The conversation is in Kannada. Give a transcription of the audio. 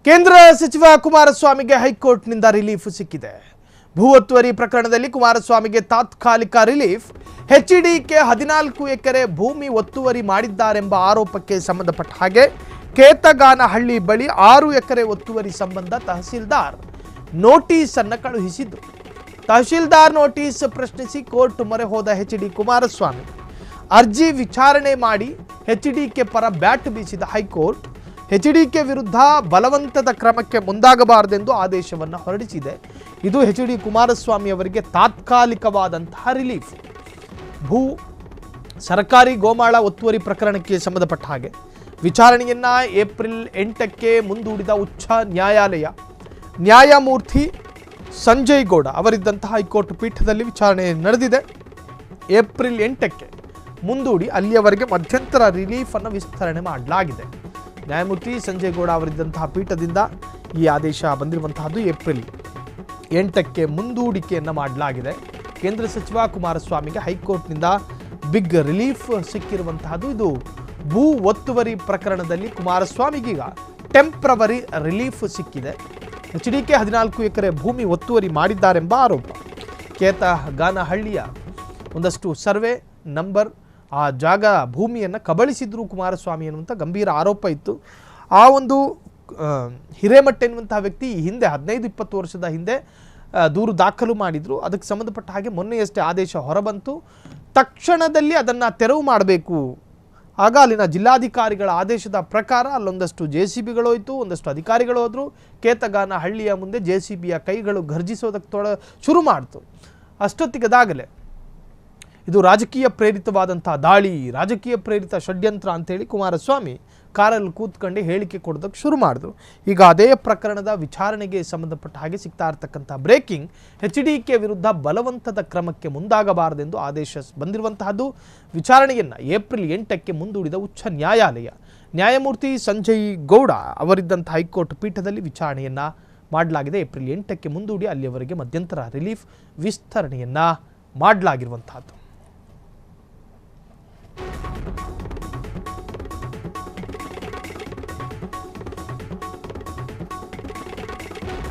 ಕೇಂದ್ರ ಸಚಿವ ಕುಮಾರಸ್ವಾಮಿಗೆ ಹೈಕೋರ್ಟ್ನಿಂದ ರಿಲೀಫ್ ಸಿಕ್ಕಿದೆ. ಭೂ ಒತ್ತುವರಿ ಪ್ರಕರಣದಲ್ಲಿ ಕುಮಾರಸ್ವಾಮಿಗೆ ತಾತ್ಕಾಲಿಕ ರಿಲೀಫ್. ಎಚ್ಡಿಕೆ 14 ಎಕರೆ ಭೂಮಿ ಒತ್ತುವರಿ ಮಾಡಿದ್ದಾರೆಂಬ ಆರೋಪಕ್ಕೆ ಸಂಬಂಧಪಟ್ಟ ಹಾಗೆ ಕೇತಗಾನಹಳ್ಳಿ ಬಳಿ 6 ಎಕರೆ ಒತ್ತುವರಿ ಸಂಬಂಧ ತಹಸೀಲ್ದಾರ್ ನೋಟಿಸ್ ಅನ್ನು ಕಳುಹಿಸಿದ್ದು. ತಹಸೀಲ್ದಾರ್ ನೋಟಿಸ್ ಪ್ರಶ್ನಿಸಿ ಕೋರ್ಟ್ ಮೊರೆ ಹೋದ ಎಚ್ಡಿ ಕುಮಾರಸ್ವಾಮಿ ಅರ್ಜಿ ವಿಚಾರಣೆ ಮಾಡಿ ಎಚ್ಡಿಕೆ ಪರ ಬ್ಯಾಟ್ ಬೀಸಿದ ಹೈಕೋರ್ಟ್ ಎಚ್ಡಿಕೆ ವಿರುದ್ಧ ಬಲವಂತದ ಕ್ರಮಕ್ಕೆ ಮುಂದಾಗಬಾರದೆಂದು ಆದೇಶವನ್ನು ಹೊರಡಿಸಿದೆ. ಇದು ಎಚ್ಡಿ ಕುಮಾರಸ್ವಾಮಿ ಅವರಿಗೆ ತಾತ್ಕಾಲಿಕವಾದಂತಹ ರಿಲೀಫ್. ಭೂ ಸರ್ಕಾರಿ ಗೋಮಾಳ ಒತ್ತುವರಿ ಪ್ರಕರಣಕ್ಕೆ ಸಂಬಂಧಪಟ್ಟ ಹಾಗೆ ವಿಚಾರಣೆಯನ್ನ ಏಪ್ರಿಲ್ 8ಕ್ಕೆ ಮುಂದೂಡಿದ ಉಚ್ಚ ನ್ಯಾಯಾಲಯ. ನ್ಯಾಯಮೂರ್ತಿ ಸಂಜಯ್ ಗೌಡ ಅವರಿದ್ದಂತಹ ಹೈಕೋರ್ಟ್ ಪೀಠದಲ್ಲಿ ವಿಚಾರಣೆ ನಡೆದಿದೆ. ಏಪ್ರಿಲ್ 8ಕ್ಕೆ ಮುಂದೂಡಿ ಅಲ್ಲಿಯವರೆಗೆ ಮಧ್ಯಂತರ ರಿಲೀಫ್ ಅನ್ನು ವಿಸ್ತರಣೆ ಮಾಡಲಾಗಿದೆ. ನ್ಯಾಯಮೂರ್ತಿ ಸಂಜಯ್ ಗೌಡ ಅವರಿದ್ದಂತಹ ಪೀಠದಿಂದ ಈ ಆದೇಶ ಬಂದಿರುವಂತಹದ್ದು. ಏಪ್ರಿಲ್ 8ಕ್ಕೆ ಮುಂದೂಡಿಕೆಯನ್ನು ಮಾಡಲಾಗಿದೆ. ಕೇಂದ್ರ ಸಚಿವ ಕುಮಾರಸ್ವಾಮಿಗೆ ಹೈಕೋರ್ಟ್ನಿಂದ ಬಿಗ್ ರಿಲೀಫ್ ಸಿಕ್ಕಿರುವಂತಹದ್ದು. ಇದು ಭೂ ಒತ್ತುವರಿ ಪ್ರಕರಣದಲ್ಲಿ ಕುಮಾರಸ್ವಾಮಿಗೀಗ ಟೆಂಪ್ರವರಿ ರಿಲೀಫ್ ಸಿಕ್ಕಿದೆ. ಎಚ್ಡಿಕೆ 14 ಎಕರೆ ಭೂಮಿ ಒತ್ತುವರಿ ಮಾಡಿದ್ದಾರೆಂಬ ಆರೋಪ. ಕೇತಗಾನಹಳ್ಳಿಯ ಒಂದಷ್ಟು ಸರ್ವೆ ನಂಬರ್ ಆ ಜಾಗ ಭೂಮಿಯನ್ನು ಕಬಳಿಸಿದ್ರು ಕುಮಾರಸ್ವಾಮಿ ಎನ್ನುವಂಥ ಗಂಭೀರ ಆರೋಪ ಇತ್ತು. ಆ ಒಂದು ಹಿರೇಮಠ ಎನ್ನುವಂತಹ ವ್ಯಕ್ತಿ ಹಿಂದೆ 15-20 ವರ್ಷದ ಹಿಂದೆ ದೂರು ದಾಖಲು ಮಾಡಿದ್ರು. ಅದಕ್ಕೆ ಸಂಬಂಧಪಟ್ಟ ಹಾಗೆ ಮೊನ್ನೆಯಷ್ಟೇ ಆದೇಶ ಹೊರಬಂತು. ತಕ್ಷಣದಲ್ಲಿ ಅದನ್ನು ತೆರವು ಮಾಡಬೇಕು. ಆಗ ಅಲ್ಲಿನ ಜಿಲ್ಲಾಧಿಕಾರಿಗಳ ಆದೇಶದ ಪ್ರಕಾರ ಅಲ್ಲೊಂದಷ್ಟು JCBಗಳು ಹೋಯಿತು, ಒಂದಷ್ಟು ಅಧಿಕಾರಿಗಳು ಹೋದರು. ಕೇತಗಾನಹಳ್ಳಿಯ ಮುಂದೆ JCBಯ ಕೈಗಳು ಘರ್ಜಿಸೋದಕ್ಕೆ ಶುರು ಮಾಡ್ತು. ಅಷ್ಟೊತ್ತಿಗದಾಗಲೇ ಇದು ರಾಜಕೀಯ ಪ್ರೇರಿತವಾದಂಥ ದಾಳಿ, ರಾಜಕೀಯ ಪ್ರೇರಿತ ಷಡ್ಯಂತ್ರ ಅಂತೇಳಿ ಕುಮಾರಸ್ವಾಮಿ ಕಾರಲ್ಲಿ ಕೂತ್ಕೊಂಡು ಹೇಳಿಕೆ ಕೊಡೋದಕ್ಕೆ ಶುರು ಮಾಡಿದ್ರು. ಈಗ ಅದೇ ಪ್ರಕರಣದ ವಿಚಾರಣೆಗೆ ಸಂಬಂಧಪಟ್ಟ ಹಾಗೆ ಸಿಗ್ತಾ ಇರ್ತಕ್ಕಂಥ ಬ್ರೇಕಿಂಗ್, ಎಚ್ಡಿಕೆ ವಿರುದ್ಧ ಬಲವಂತದ ಕ್ರಮಕ್ಕೆ ಮುಂದಾಗಬಾರದೆಂದು ಆದೇಶ ಬಂದಿರುವಂತಹದ್ದು. ವಿಚಾರಣೆಯನ್ನು ಏಪ್ರಿಲ್ 8ಕ್ಕೆ ಮುಂದೂಡಿದ ಉಚ್ಚ ನ್ಯಾಯಾಲಯ. ನ್ಯಾಯಮೂರ್ತಿ ಸಂಜಯ್ ಗೌಡ ಅವರಿದ್ದಂಥ ಹೈಕೋರ್ಟ್ ಪೀಠದಲ್ಲಿ ವಿಚಾರಣೆಯನ್ನು ಮಾಡಲಾಗಿದೆ. ಏಪ್ರಿಲ್ 8ಕ್ಕೆ ಮುಂದೂಡಿ ಅಲ್ಲಿಯವರೆಗೆ ಮಧ್ಯಂತರ ರಿಲೀಫ್ ವಿಸ್ತರಣೆಯನ್ನು ಮಾಡಲಾಗಿರುವಂತಹದ್ದು.